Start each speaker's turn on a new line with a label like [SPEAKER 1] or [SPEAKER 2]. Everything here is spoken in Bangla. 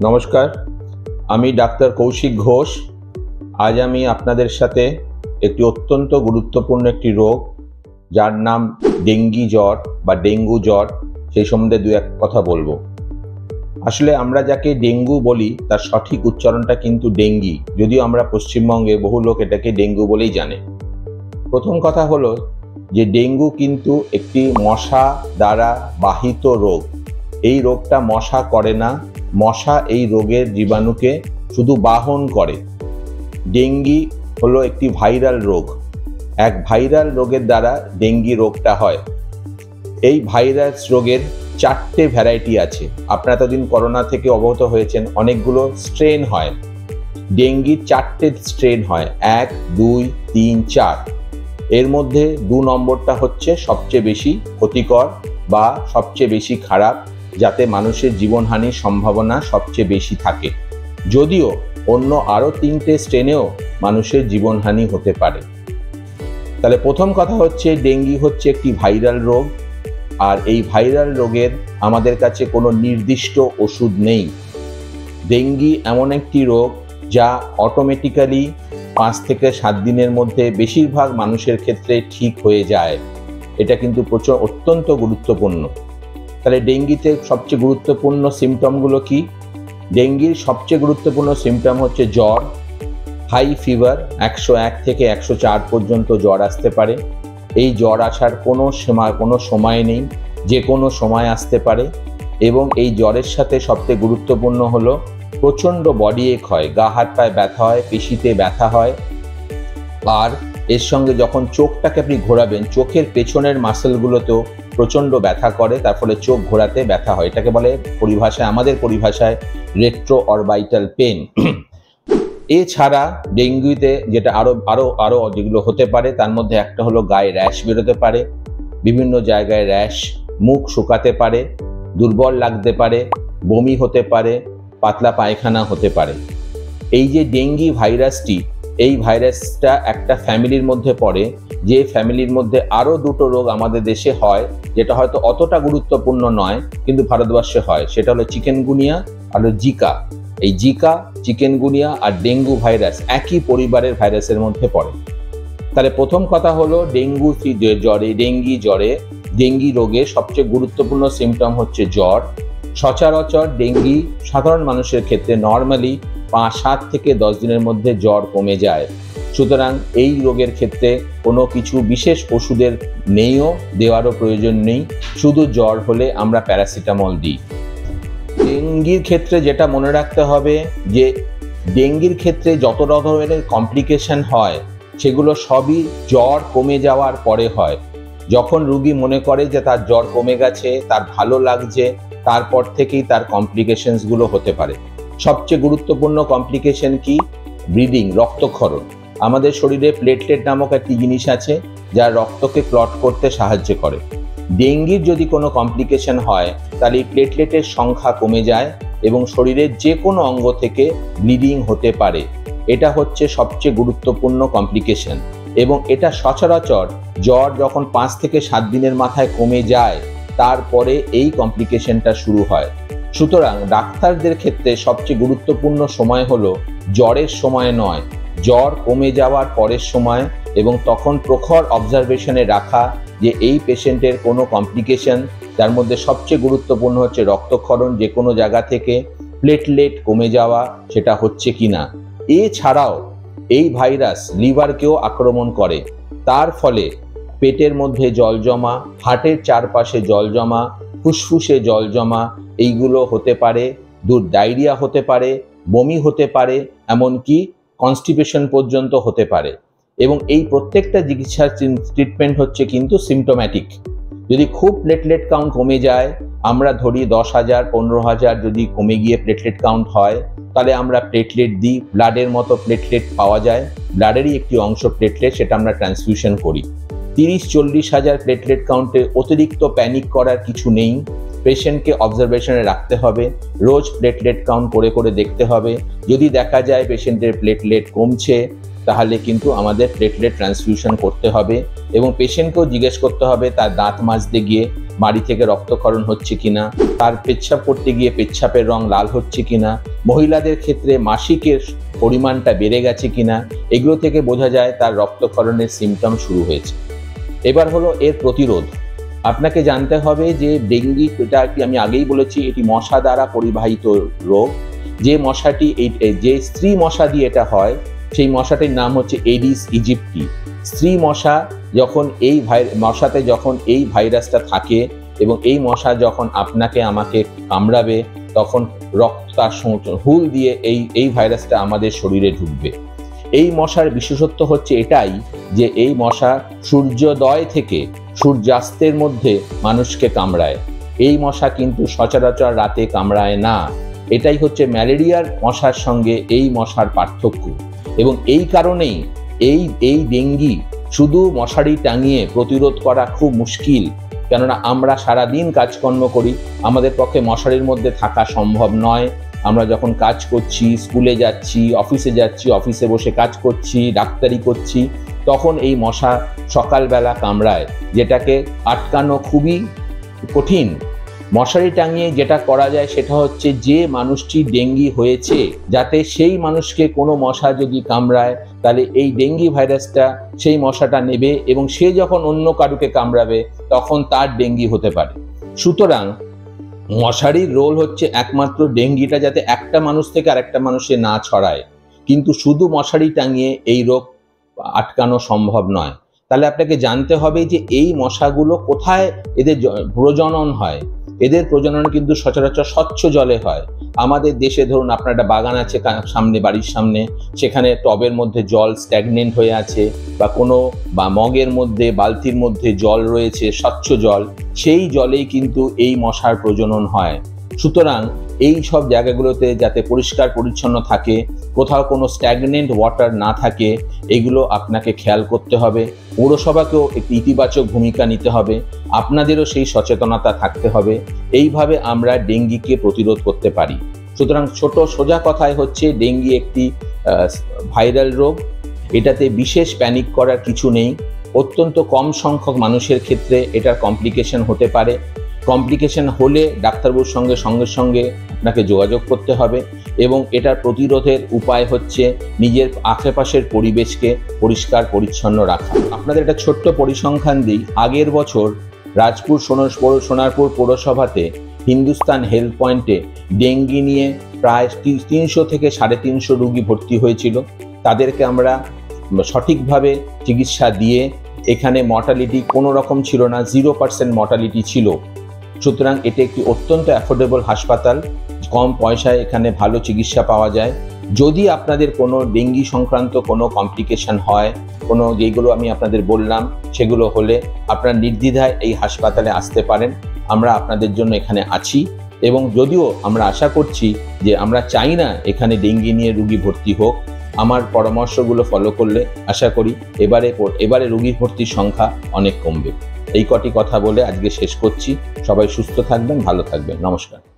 [SPEAKER 1] নমস্কার, আমি ডাক্তার কৌশিক ঘোষ। আজ আমি আপনাদের সাথে একটি অত্যন্ত গুরুত্বপূর্ণ একটি রোগ, যার নাম ডেঙ্গি জ্বর বা ডেঙ্গু জ্বর, সেই সম্বন্ধে দু এক কথা বলবো। আসলে আমরা যাকে ডেঙ্গু বলি তার সঠিক উচ্চারণটা কিন্তু ডেঙ্গি, যদিও আমরা পশ্চিমবঙ্গে বহু লোক এটাকে ডেঙ্গু বলেই জানে। প্রথম কথা হলো যে ডেঙ্গু কিন্তু একটি মশা দ্বারা বাহিত রোগ। এই রোগটা মশা করে না, মশা এই রোগের জীবাণুকে শুধু বাহন করে। ডেঙ্গি হলো একটি ভাইরাল রোগ। এক ভাইরাল রোগের দ্বারা ডেঙ্গি রোগটা হয়। এই ভাইরাস রোগের 4টে ভ্যারাইটি আছে। আপনারা এতদিন করোনা থেকে অবগত হয়েছেন, অনেকগুলো স্ট্রেন হয়। ডেঙ্গির 4টে স্ট্রেন হয়, 1, 2, 3, 4। এর মধ্যে 2 নম্বরটা হচ্ছে সবচেয়ে বেশি ক্ষতিকর বা সবচেয়ে বেশি খারাপ, যাতে মানুষের জীবনহানির সম্ভাবনা সবচেয়ে বেশি থাকে। যদিও অন্য আরও 3টে স্ট্রেনেও মানুষের জীবনহানি হতে পারে। তাহলে প্রথম কথা হচ্ছে ডেঙ্গি হচ্ছে একটি ভাইরাল রোগ, আর এই ভাইরাল রোগের আমাদের কাছে কোনো নির্দিষ্ট ওষুধ নেই। ডেঙ্গি এমন একটি রোগ যা অটোমেটিক্যালি 5 থেকে 7 দিনের মধ্যে বেশিরভাগ মানুষের ক্ষেত্রে ঠিক হয়ে যায়। এটা কিন্তু অত্যন্ত গুরুত্বপূর্ণ। তাহলে ডেঙ্গিতে সবচেয়ে গুরুত্বপূর্ণ সিমটমগুলো কি? ডেঙ্গির সবচেয়ে গুরুত্বপূর্ণ সিমটম হচ্ছে জ্বর, হাই ফিভার, 101 থেকে 104 পর্যন্ত জ্বর আসতে পারে। এই জ্বর আসার কোনো সময় নেই, যে কোনো সময় আসতে পারে। এবং এই জ্বরের সাথে সবচেয়ে গুরুত্বপূর্ণ হলো প্রচণ্ড বডি এক হয়, গা হাত পায়ে ব্যথা হয়, পেশিতে ব্যথা হয়। আর এর সঙ্গে যখন চোখটাকে আপনি ঘোরাবেন, চোখের পেছনের মাসেলগুলোতেও প্রচণ্ড ব্যথা করে, তার ফলে চোখ ঘোরাতে ব্যথা হয়। এটাকে বলে আমাদের পরিভাষায় রেট্রো অরবাইটাল পেন। এছাড়া ডেঙ্গুতে যেটা আরো যেগুলো হতে পারে, তার মধ্যে একটা হলো গায়ে র্যাশ বেরোতে পারে, বিভিন্ন জায়গায় র্যাশ, মুখ শুকাতে পারে, দুর্বল লাগতে পারে, বমি হতে পারে, পাতলা পায়খানা হতে পারে। এই যে ডেঙ্গি ভাইরাসটি, এই ভাইরাসটা একটা ফ্যামিলির মধ্যে পড়ে, যে ফ্যামিলির মধ্যে আরও 2টো রোগ আমাদের দেশে হয়, যেটা হয়তো অতটা গুরুত্বপূর্ণ নয় কিন্তু ভারতবর্ষে হয়। সেটা হলো চিকেনগুনিয়া আর জিকা। এই জিকা, চিকেনগুনিয়া আর ডেঙ্গু ভাইরাস একই পরিবারের ভাইরাসের মধ্যে পড়ে। তাহলে প্রথম কথা হলো ডেঙ্গি রোগে সবচেয়ে গুরুত্বপূর্ণ সিমটম হচ্ছে জ্বর। সচরাচর ডেঙ্গি সাধারণ মানুষের ক্ষেত্রে নর্মালি 7 থেকে 10 দিনের মধ্যে জ্বর কমে যায়। সুতরাং এই রোগের ক্ষেত্রে কোনো কিছু বিশেষ ওষুধের দেওয়ারও প্রয়োজন নেই। শুধু জ্বর হলে আমরা প্যারাসিটামল দিই। ডেঙ্গির ক্ষেত্রে যেটা মনে রাখতে হবে, যে ডেঙ্গির ক্ষেত্রে যত ধরনের কমপ্লিকেশন হয় সেগুলো সবই জ্বর কমে যাওয়ার পরে হয়। যখন রোগী মনে করে যে তার জ্বর কমে গেছে, তার ভালো লাগছে, তারপর থেকেই তার কমপ্লিকেশনসগুলো হতে পারে। সবচেয়ে গুরুত্বপূর্ণ কমপ্লিকেশন কি? ব্লিডিং, রক্তক্ষরণ। আমাদের শরীরে প্লেটলেট নামক একটি জিনিস আছে যা রক্তকে ক্লট করতে সাহায্য করে। ডেঙ্গির যদি কোনো কমপ্লিকেশন হয় তাহলে প্লেটলেটের সংখ্যা কমে যায় এবং শরীরের যে কোনো অঙ্গ থেকে ব্লিডিং হতে পারে। এটা হচ্ছে সবচেয়ে গুরুত্বপূর্ণ কমপ্লিকেশন, এবং এটা সচরাচর জ্বর যখন 5 থেকে 7 দিনের মাথায় কমে যায়, তারপরে এই কমপ্লিকেশনটা শুরু হয়। সুতরাং ডাক্তারদের ক্ষেত্রে সবচেয়ে গুরুত্বপূর্ণ সময় হলো জ্বরের সময় নয়, জ্বর কমে যাওয়ার পরের সময়, এবং তখন প্রখর অবজারভেশনে রাখা যে এই পেশেন্টের কোনো কমপ্লিকেশন, যার মধ্যে সবচেয়ে গুরুত্বপূর্ণ হচ্ছে রক্তক্ষরণ, যে কোনো জায়গা থেকে প্লেটলেট কমে যাওয়া, সেটা হচ্ছে কিনা। এছাড়াও এই ভাইরাস লিভারকেও আক্রমণ করে, তার ফলে পেটের মধ্যে জল জমা, হার্টের চারপাশে জল জমা, ফুসফুসে জল জমা, এইগুলো হতে পারে। ডায়রিয়া হতে পারে, বমি হতে পারে, এমনকি কনস্টিপেশন পর্যন্ত হতে পারে। এবং এই প্রত্যেকটা চিকিৎসার ট্রিটমেন্ট হচ্ছে কিন্তু সিমটোম্যাটিক। যদি খুব প্লেটলেট কাউন্ট কমে যায়, আমরা ধরি 10,000 15,000 যদি কমে গিয়ে প্লেটলেট কাউন্ট হয়, তাহলে আমরা প্লেটলেট দিই। ব্লাডের মতো প্লেটলেট পাওয়া যায়, ব্লাডেরই একটি অংশ প্লেটলেট, সেটা আমরা ট্রান্সফিউশন করি। 30-40 হাজার প্লেটলেট কাউন্টে অতিরিক্ত প্যানিক করার কিছু নেই। পেশেন্টকে অবজারভেশনে রাখতে হবে, রোজ প্লেটলেট কাউন্ট করে দেখতে হবে। যদি দেখা যায় পেশেন্টের প্লেটলেট কমছে, তাহলে কিন্তু আমাদের প্লেটলেট ট্রান্সফিউশন করতে হবে এবং পেশেন্টকেও জিজ্ঞেস করতে হবে তার দাঁত মাজতে গিয়ে মাড়ি থেকে রক্তক্ষরণ হচ্ছে কিনা, তার পেচ্ছাপ করতে গিয়ে পেচ্ছাপের রং লাল হচ্ছে কিনা, মহিলাদের ক্ষেত্রে মাসিকের পরিমাণটা বেড়ে গেছে কিনা, এগুলো থেকে বোঝা যায় তার রক্তক্ষরণের সিমটম শুরু হয়েছে। এবার হলো এর প্রতিরোধ। আপনাকে জানতে হবে যে ডেঙ্গি, এটা আমি আগেই বলেছি, এটি মশা দ্বারা পরিবাহিত রোগ। যে মশাটি যে স্ত্রী মশা দিয়ে এটা হয়, সেই মশাটির নাম হচ্ছে এডিস ইজিপ্টি। স্ত্রী মশা যখন মশাতে যখন এই ভাইরাসটা থাকে এবং এই মশা যখন আপনাকে আমাকে কামড়াবে, তখন রক্তটা হুল দিয়ে এই ভাইরাসটা আমাদের শরীরে ঢুকবে। এই মশার বিশেষত্ব হচ্ছে এটাই যে এই মশা সূর্যোদয় থেকে সূর্যাস্তের মধ্যে মানুষকে কামড়ায়। এই মশা কিন্তু সচরাচর রাতে কামড়ায় না। এটাই হচ্ছে ম্যালেরিয়ার মশার সঙ্গে এই মশার পার্থক্য। এবং এই কারণেই এই ডেঙ্গি শুধু মশারি টাঙিয়ে প্রতিরোধ করা খুব মুশকিল, কেননা আমরা সারাদিন কাজকর্ম করি, আমাদের পক্ষে মশারির মধ্যে থাকা সম্ভব নয়। আমরা যখন কাজ করছি, স্কুলে যাচ্ছি, অফিসে যাচ্ছি, অফিসে বসে কাজ করছি, ডাক্তারি করছি, তখন এই মশা সকালবেলা কামড়ায়, যেটাকে আটকানো খুবই কঠিন। মশারি টাঙিয়ে যেটা করা যায় সেটা হচ্ছে যে মানুষটি ডেঙ্গি হয়েছে, যাতে সেই মানুষকে কোনো মশা যদি কামড়ায় তাহলে এই ডেঙ্গি ভাইরাসটা সেই মশাটা নেবে এবং সে যখন অন্য কারুকে কামড়াবে তখন তার ডেঙ্গি হতে পারে। সুতরাং মশারির রোল হচ্ছে একমাত্র ডেঙ্গিটা যাতে একটা মানুষ থেকে আরেকটা মানুষে না ছড়ায়, কিন্তু শুধু মশারি টাঙিয়ে এই রোগ আটকানো সম্ভব নয়। তাহলে আপনাকে জানতে হবে যে এই মশাগুলো কোথায় এদের প্রজনন হয়। এদের প্রজনন কিন্তু সচরাচর স্বচ্ছ জলে হয়। আমাদের দেশে ধরুন আপনার একটা বাগান আছে সামনে, বাড়ির সামনে, সেখানে টবের মধ্যে জল স্ট্যাগনেন্ট হয়ে আছে বা মগের মধ্যে, বালতির মধ্যে জল রয়েছে, স্বচ্ছ জল, সেই জলেই কিন্তু এই মশার প্রজনন হয়। সুতরাং এই সব জায়গাগুলোতে যাতে পরিষ্কার পরিচ্ছন্ন থাকে, কোথাও কোনো স্ট্যাগনেন্ট ওয়াটার না থাকে, এগুলো আপনাকে খেয়াল করতে হবে। পৌরসভাকেও একটি ইতিবাচক ভূমিকা নিতে হবে, আপনাদেরও সেই সচেতনতা থাকতে হবে। এইভাবে আমরা ডেঙ্গিকে প্রতিরোধ করতে পারি। সুতরাং ছোট সোজা কথায় হচ্ছে ডেঙ্গি একটি ভাইরাল রোগ। এটাতে বিশেষ প্যানিক করার কিছু নেই। অত্যন্ত কম সংখ্যক মানুষের ক্ষেত্রে এটার কমপ্লিকেশন হতে পারে। কমপ্লিকেশন হলে ডাক্তারবাবুর সঙ্গে সঙ্গে আপনাকে যোগাযোগ করতে হবে এবং এটার প্রতিরোধের উপায় হচ্ছে নিজের আশেপাশের পরিবেশকে পরিষ্কার পরিচ্ছন্ন রাখা। আপনাদের একটা ছোট্ট পরিসংখ্যান দিই। আগের বছর রাজপুর সোনারপুর পৌরসভাতে হিন্দুস্তান হেলথ পয়েন্টে ডেঙ্গি নিয়ে প্রায় 300 থেকে 350 রোগী ভর্তি হয়েছিল। তাদেরকে আমরা সঠিকভাবে চিকিৎসা দিয়ে এখানে মর্টালিটি কোনো রকম ছিল না, 0% মর্টালিটি ছিল। সুতরাং এটি একটি অত্যন্ত অ্যাফোর্ডেবল হাসপাতাল, কম পয়সায় এখানে ভালো চিকিৎসা পাওয়া যায়। যদি আপনাদের কোনো ডেঙ্গি সংক্রান্ত কোনো কমপ্লিকেশন হয়, কোনো যেগুলো আমি আপনাদের বললাম সেগুলো হলে আপনারা নির্দ্বিধায় এই হাসপাতালে আসতে পারেন। আমরা আপনাদের জন্য এখানে আছি এবং যদিও আমরা আশা করছি যে আমরা চাই না এখানে ডেঙ্গি নিয়ে রোগী ভর্তি হোক, আমার পরামর্শগুলো ফলো করলে আশা করি এবারে রোগী ভর্তির সংখ্যা অনেক কমবে। এই কটি কথা বলে আজকে শেষ করছি। সবাই সুস্থ থাকবেন, ভালো থাকবেন। নমস্কার।